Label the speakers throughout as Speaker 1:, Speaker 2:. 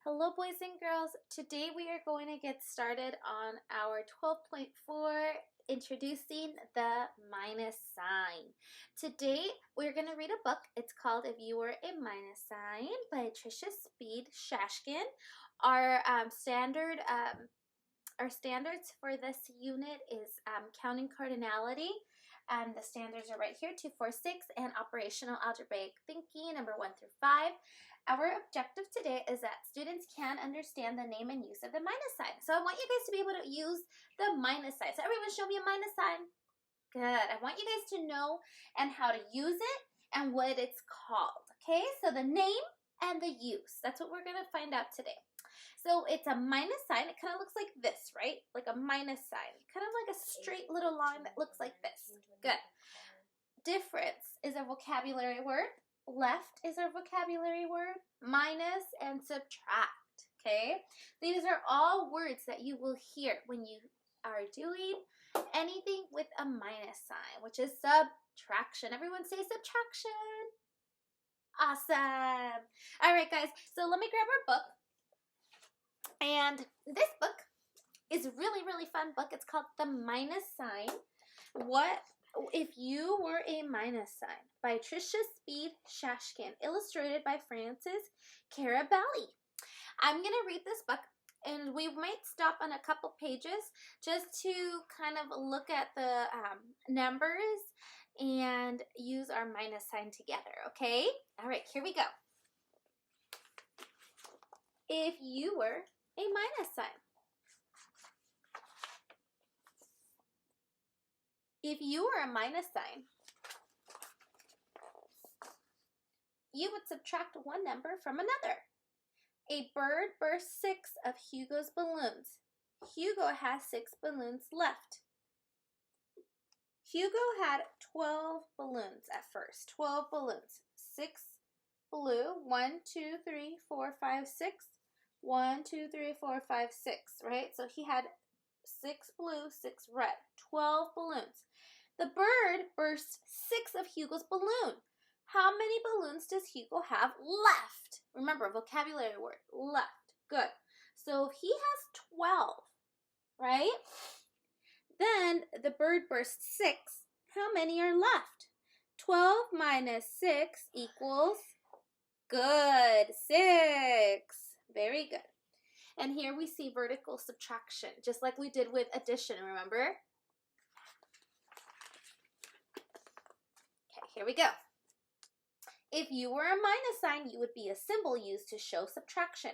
Speaker 1: Hello, boys and girls. Today we are going to get started on our 12.4, introducing the minus sign. Today we're going to read a book. It's called If You Were a Minus Sign by Tricia Speed Shashkin. Our standards for this unit is counting cardinality. And the standards are right here, 2, 4, 6, and operational algebraic thinking, number 1 through 5. Our objective today is that students can understand the name and use of the minus sign. So I want you guys to be able to use the minus sign. So everyone show me a minus sign. Good. I want you guys to know and how to use it and what it's called. Okay, so the name and the use. That's what we're going to find out today. So it's a minus sign. It kind of looks like this, right? Like a minus sign. Kind of like a straight little line that looks like this. Good. Difference is a vocabulary word. Left is our vocabulary word. Minus and subtract. Okay? These are all words that you will hear when you are doing anything with a minus sign, which is subtraction. Everyone say subtraction. Awesome. All right, guys. So let me grab our book. And this book is a really, really fun book. It's called The Minus Sign. What If You Were a Minus Sign by Tricia Speed Shashkin, illustrated by Frances Carabelli. I'm going to read this book, and we might stop on a couple pages just to kind of look at the numbers and use our minus sign together, okay? All right, here we go. If you were a minus sign. If you were a minus sign, you would subtract one number from another. A bird burst 6 of Hugo's balloons. Hugo has 6 balloons left. Hugo had 12 balloons at first. 12 balloons. 6 blue. 1, 2, 3, 4, 5, 6. 1, 2, 3, 4, 5, 6, right? So he had 6 blue, 6 red, 12 balloons. The bird burst 6 of Hugo's balloon. How many balloons does Hugo have left? Remember, vocabulary word, left. Good. So he has 12, right? Then the bird burst 6. How many are left? 12 minus 6 equals, good, 6. Very good. And here we see vertical subtraction, just like we did with addition, remember? Okay, here we go. If you were a minus sign, you would be a symbol used to show subtraction.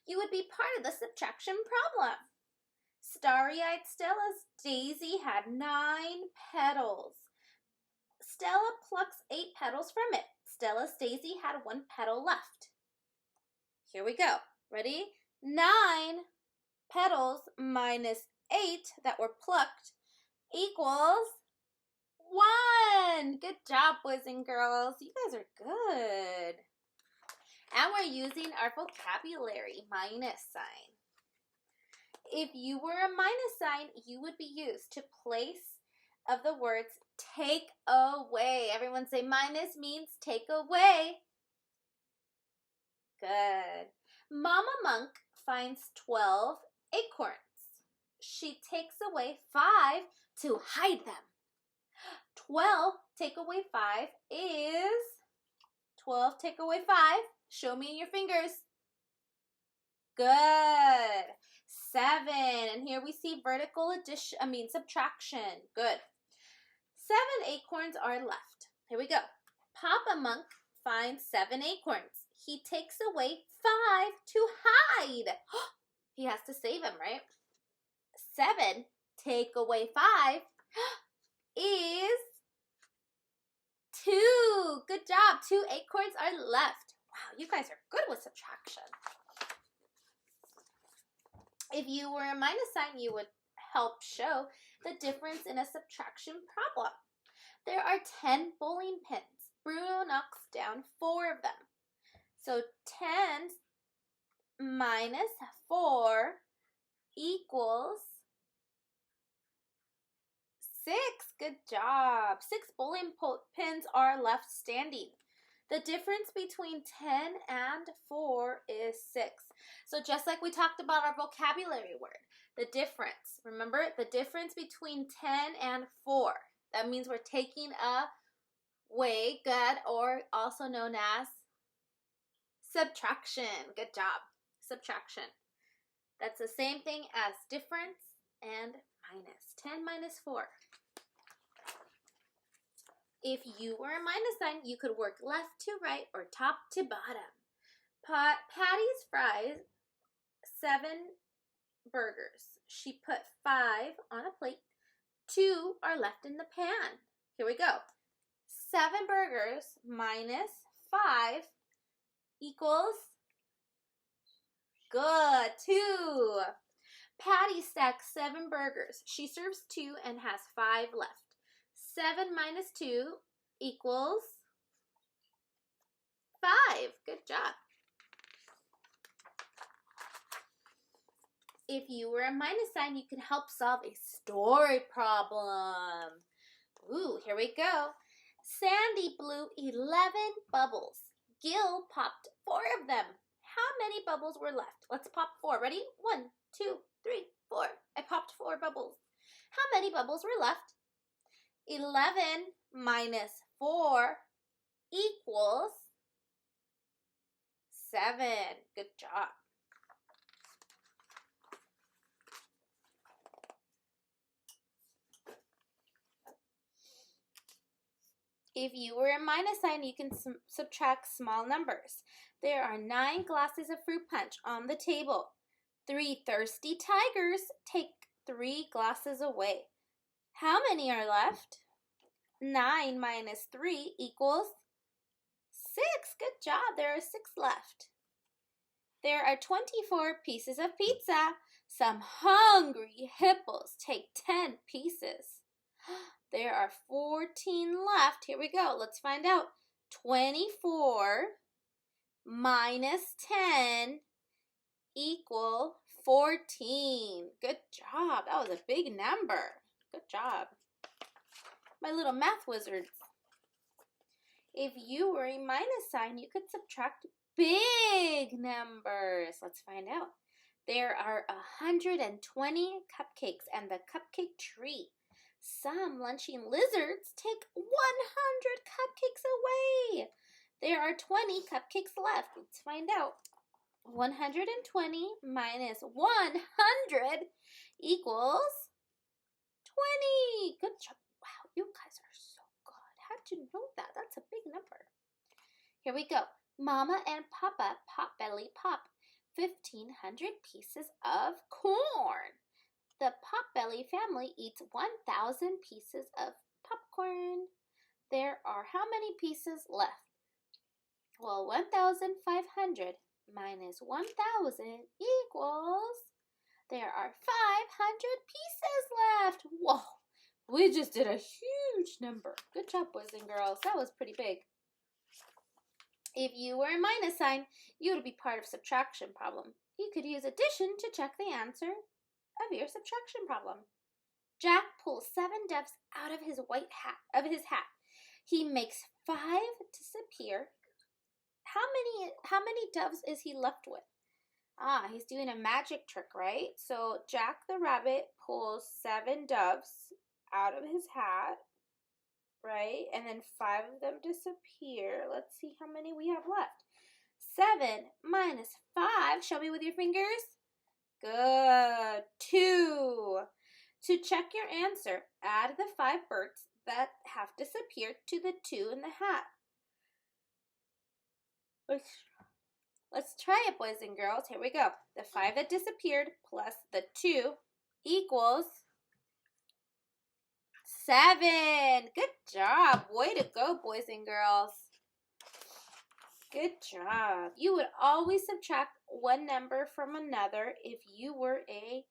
Speaker 1: You would be part of the subtraction problem. Starry-eyed Stella's daisy had 9 petals. Stella plucks 8 petals from it. Stella's daisy had 1 petal left. Here we go. Ready? 9 petals minus 8 that were plucked equals 1. Good job, boys and girls. You guys are good. And we're using our vocabulary minus sign. If you were a minus sign, you would be used to place of the words take away. Everyone say minus means take away. Good. Mama Monk finds 12 acorns. She takes away 5 to hide them. 12 take away 5 is 12 take away 5. Show me in your fingers. Good. 7. And here we see vertical subtraction. Good. 7 acorns are left. Here we go. Papa Monk finds 7 acorns. He takes away 5 to hide. He has to save him, right? 7 take away 5 is 2. Good job. 2 acorns are left. Wow, you guys are good with subtraction. If you were a minus sign, you would help show the difference in a subtraction problem. There are 10 bowling pins. Bruno knocks down 4 of them. So 10 minus 4 equals 6. Good job. 6 bowling pins are left standing. The difference between 10 and 4 is 6. So just like we talked about our vocabulary word, the difference, remember the difference between 10 and 4. That means we're taking away, good, or also known as subtraction. Good job. Subtraction. That's the same thing as difference and minus. 10 minus 4. If you were a minus sign, you could work left to right or top to bottom. Patty's fries 7 burgers. She put 5 on a plate. 2 are left in the pan. Here we go. 7 burgers minus 5 equals, good, 2. Patty stacks 7 burgers. She serves 2 and has 5 left. 7 minus 2 equals 5. Good job. If you were a minus sign, you could help solve a story problem. Ooh, here we go. Sandy blew 11 bubbles. Gil popped 4 of them. How many bubbles were left? Let's pop 4. Ready? 1, 2, 3, 4. I popped 4 bubbles. How many bubbles were left? 11 minus 4 equals 7. Good job. If you were a minus sign, you can subtract small numbers. There are 9 glasses of fruit punch on the table. 3 thirsty tigers take 3 glasses away. How many are left? 9 minus 3 equals 6. Good job. There are 6 left. There are 24 pieces of pizza. Some hungry hippos take 10 pieces. There are 14 left. Here we go. Let's find out. 24 minus 10 equal 14. Good job. That was a big number. Good job. My little math wizards. If you were a minus sign, you could subtract big numbers. Let's find out. There are 120 cupcakes and the cupcake tree. Some lunching lizards take 100 cupcakes away. There are 20 cupcakes left. Let's find out. 120 minus 100 equals 20. Good job. Wow, you guys are so good. How'd you know that? That's a big number. Here we go. Mama and Papa Potbelly pop 1,500 pieces of corn. The Potbelly family eats 1,000 pieces of popcorn. There are how many pieces left? Well, 1,500 minus 1,000 equals, there are 500 pieces left. Whoa, we just did a huge number. Good job, boys and girls. That was pretty big. If you were a minus sign, you would be part of subtraction problem. You could use addition to check the answer of your subtraction problem. Jack pulls 7 doves out of his hat. He makes 5 disappear. How many doves is he left with? He's doing a magic trick, right? So Jack the rabbit pulls 7 doves out of his hat, right? And then 5 of them disappear. Let's see how many we have left. 7 minus 5. Show me with your fingers. Good. 2. To check your answer, add the 5 birds that have disappeared to the 2 in the hat. Let's try it, boys and girls. Here we go. The 5 that disappeared plus the 2 equals 7. Good job. Way to go, boys and girls. Good job. You would always subtract one number from another if you were a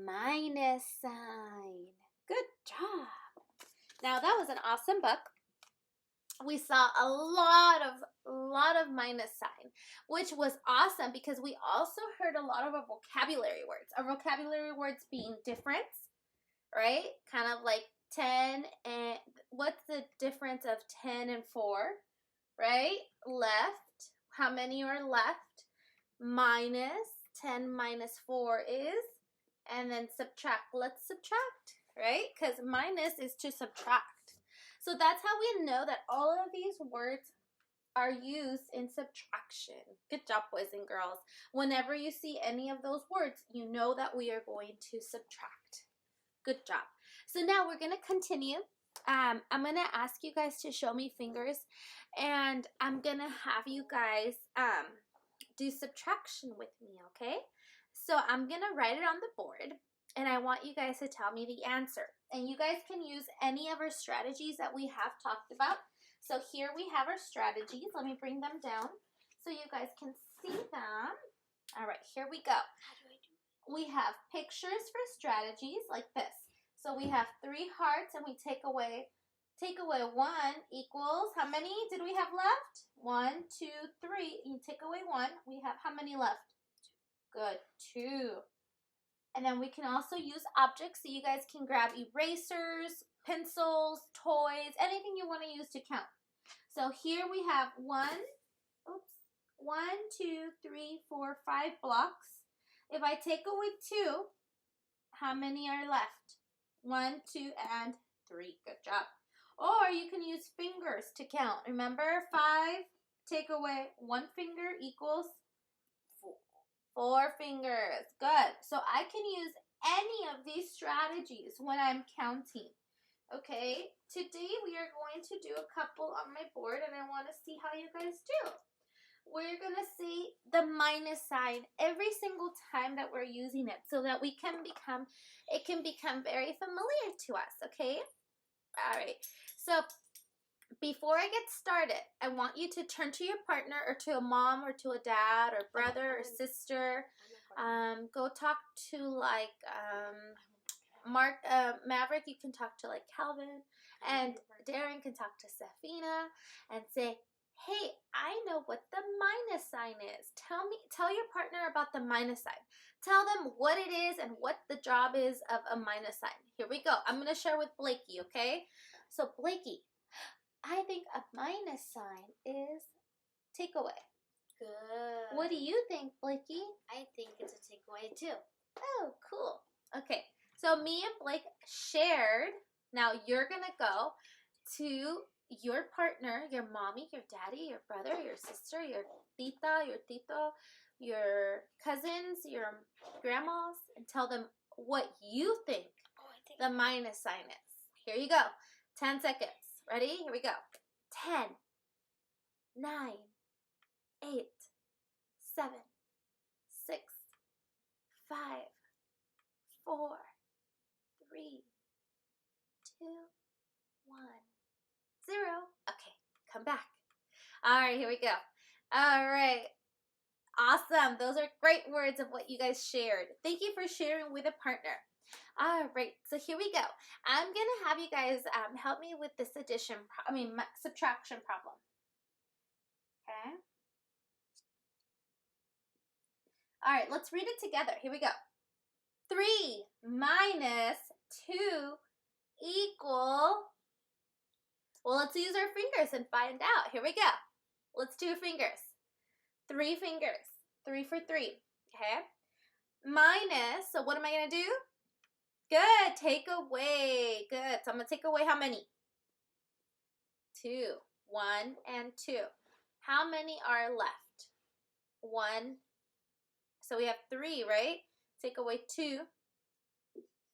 Speaker 1: minus sign. Good job. Now, that was an awesome book. We saw a lot of minus sign, which was awesome because we also heard a lot of our vocabulary words. Our vocabulary words being difference, right? Kind of like 10 and what's the difference of 10 and 4? right? Left. How many are left? Minus 10 minus 4 is, and then subtract. Let's subtract, right? Because minus is to subtract. So that's how we know that all of these words are used in subtraction. Good job, boys and girls. Whenever you see any of those words, you know that we are going to subtract. Good job. So now we're going to continue. I'm going to ask you guys to show me fingers, and I'm going to have you guys do subtraction with me, okay? So I'm going to write it on the board, and I want you guys to tell me the answer. And you guys can use any of our strategies that we have talked about. So here we have our strategies. Let me bring them down so you guys can see them. All right, here we go. How do I do it? We have pictures for strategies like this. So we have 3 hearts, and we take away 1 equals, how many did we have left? 1, 2, 3. You take away 1. We have how many left? Good, 2. And then we can also use objects, so you guys can grab erasers, pencils, toys, anything you want to use to count. So here we have 1, 2, 3, 4, 5 blocks. If I take away 2, how many are left? 1, 2, and 3. Good job. Or you can use fingers to count. Remember, 5, take away 1 finger equals 4 fingers. Good. So I can use any of these strategies when I'm counting. Okay, today we are going to do a couple on my board, and I want to see how you guys do. We're going to see the minus sign every single time that we're using it, so that it can become very familiar to us, okay? All right, so before I get started, I want you to turn to your partner, or to a mom, or to a dad, or brother, or sister. Go talk to like Maverick. You can talk to like Calvin, and Darren can talk to Safina and say, hey, I know what the minus sign is. Tell your partner about the minus sign. Tell them what it is and what the job is of a minus sign. Here we go. I'm going to share with Blakey, okay? So Blakey, I think a minus sign is takeaway.
Speaker 2: Good.
Speaker 1: What do you think, Blakey?
Speaker 2: I think it's a takeaway too.
Speaker 1: Oh, cool. Okay, so me and Blake shared. Now you're going to go to your partner, your mommy, your daddy, your brother, your sister, your tita, your tito, your cousins, your grandmas, and tell them what you think the minus sign is. Here you go. 10 seconds. Ready? Here we go. 10, 9, 8, 7, 6, 5, 4, 3, 2, 1, 0. Okay, come back. All right, here we go. All right. Awesome. Those are great words of what you guys shared. Thank you for sharing with a partner. All right, so here we go. I'm going to have you guys help me with this subtraction problem. Okay? All right, let's read it together. Here we go. 3 minus 2 equal, well, let's use our fingers and find out. Here we go. Let's do fingers. 3 fingers. 3 for 3. Okay? Minus, so what am I going to do? Good. Take away. Good. So I'm going to take away how many? 2. 1 and 2. How many are left? 1. So we have 3, right? Take away 2.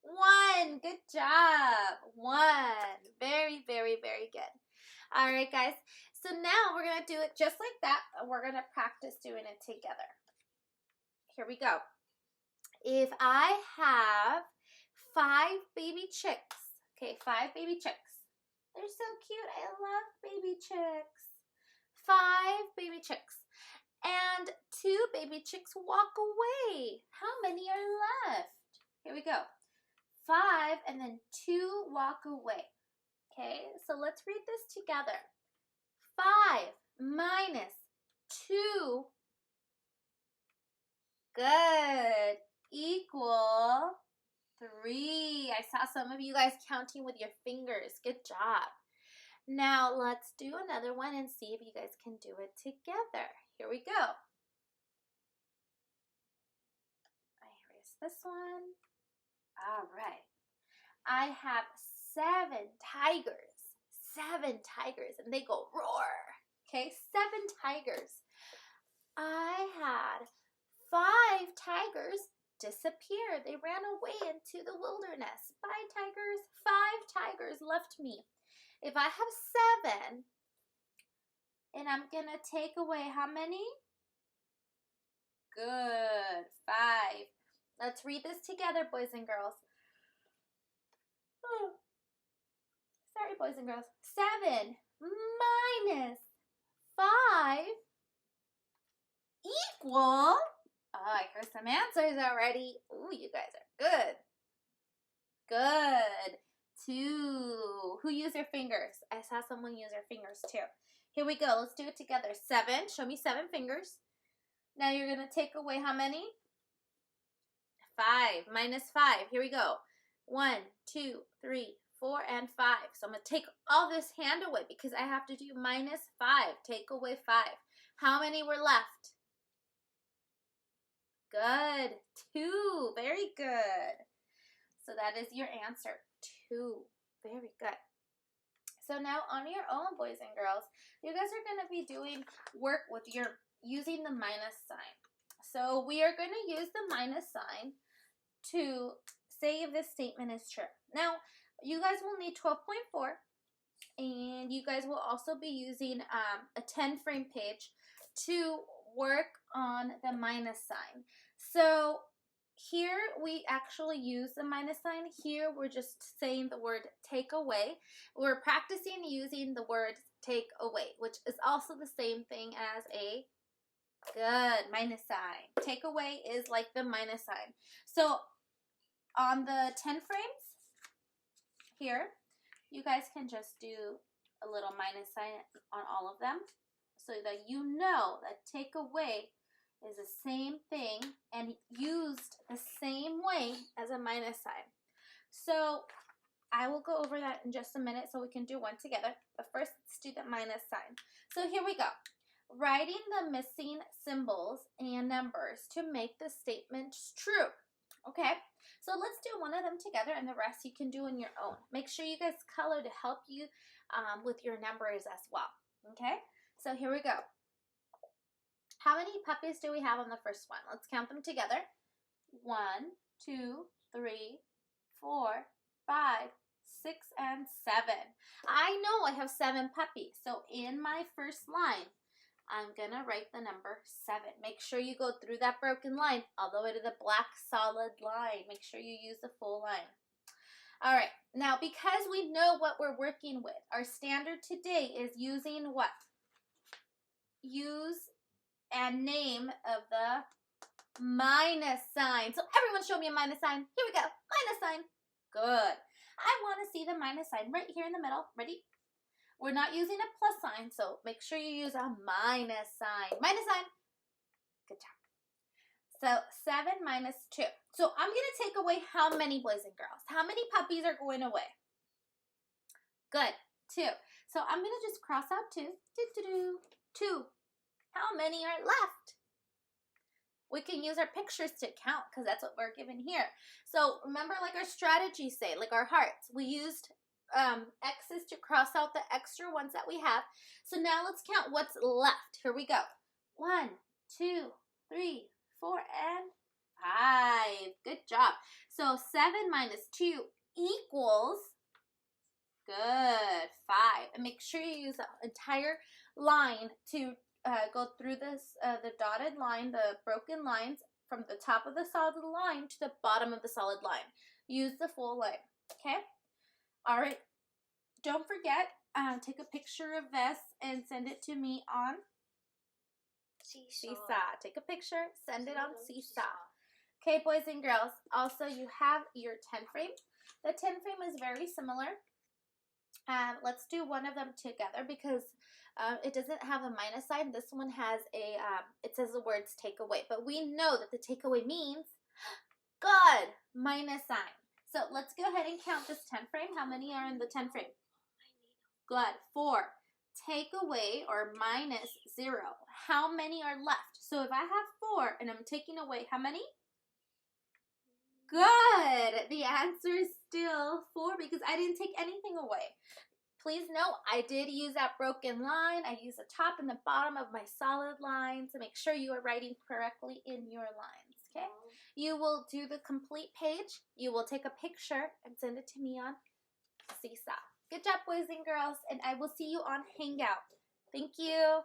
Speaker 1: 1. Good job. 1. Very, very, very good. All right, guys. So now we're going to do it just like that. And we're going to practice doing it together. Here we go. If I have 5 baby chicks, okay, 5 baby chicks. They're so cute. I love baby chicks. 5 baby chicks. And 2 baby chicks walk away. How many are left? Here we go. 5 and then 2 walk away. Okay, so let's read this together. 5 minus 2, good, equal 3. I saw some of you guys counting with your fingers. Good job. Now let's do another one and see if you guys can do it together. Here we go. I erase this one. All right. I have 7 tigers. 7 tigers, and they go roar. Okay, 7 tigers. I had 5 tigers disappear. They ran away into the wilderness. Bye, tigers. 5 tigers left me. If I have 7, and I'm going to take away how many? Good. 5. Let's read this together, boys and girls. Oh. Sorry, boys and girls. 7 minus 5 equal. Oh, I heard some answers already. Ooh, you guys are good. Good. 2. Who used their fingers? I saw someone use their fingers too. Here we go. Let's do it together. 7. Show me 7 fingers. Now you're going to take away how many? 5 minus 5. Here we go. 1, 2, 3, 4, and 5. So I'm going to take all this hand away because I have to do minus 5. Take away 5. How many were left? Good. 2. Very good. So that is your answer. 2. Very good. So now on your own, boys and girls, you guys are going to be doing work with your using the minus sign. So we are going to use the minus sign to say if this statement is true. Now, you guys will need 12.4, and you guys will also be using a 10-frame page to work on the minus sign. So here we actually use the minus sign. Here we're just saying the word take away. We're practicing using the word take away, which is also the same thing as a good minus sign. Take away is like the minus sign. So on the 10 frames here, you guys can just do a little minus sign on all of them so that you know that take away is the same thing and used the same way as a minus sign. So I will go over that in just a minute so we can do one together. But first, let's do the minus sign. So here we go. Writing the missing symbols and numbers to make the statement true. Okay, so let's do one of them together and the rest you can do on your own. Make sure you guys color to help you with your numbers as well. Okay, so here we go. How many puppies do we have on the first one? Let's count them together. 1, 2, 3, 4, 5, 6, and 7. I know I have 7 puppies. So in my first line, I'm going to write the number 7. Make sure you go through that broken line all the way to the black solid line. Make sure you use the full line. All right. Now, because we know what we're working with, our standard today is using what? Use and name of the minus sign. So everyone show me a minus sign. Here we go. Minus sign. Good. I want to see the minus sign right here in the middle. Ready? We're not using a plus sign, so make sure you use a minus sign. Minus sign. Good job. So 7 minus 2. So I'm going to take away how many, boys and girls? How many puppies are going away? Good. 2. So I'm going to just cross out 2. 2. How many are left? We can use our pictures to count because that's what we're given here. So remember, like our strategies say, like our hearts, we used X's to cross out the extra ones that we have. So now let's count what's left. Here we go. 1, 2, 3, 4, and 5. Good job. So 7 minus 2 equals, good, 5. And make sure you use the entire line to go through this, the dotted line, the broken lines from the top of the solid line to the bottom of the solid line. Use the full line, okay? All right, don't forget, take a picture of this and send it to me on Seesaw. Take a picture, send it on Seesaw. Okay, boys and girls, also you have your 10 frame. The 10 frame is very similar. Let's do one of them together because it doesn't have a minus sign. This one has a, it says the words take away, but we know that the takeaway means good, minus sign. So let's go ahead and count this 10 frame. How many are in the 10 frame? Good. 4. Take away or minus 0. How many are left? So if I have 4 and I'm taking away how many? Good. The answer is still 4 because I didn't take anything away. Please note, I did use that broken line. I used the top and the bottom of my solid line to make sure you are writing correctly in your lines, okay? You will do the complete page. You will take a picture and send it to me on Seesaw. Good job, boys and girls, and I will see you on Hangout. Thank you.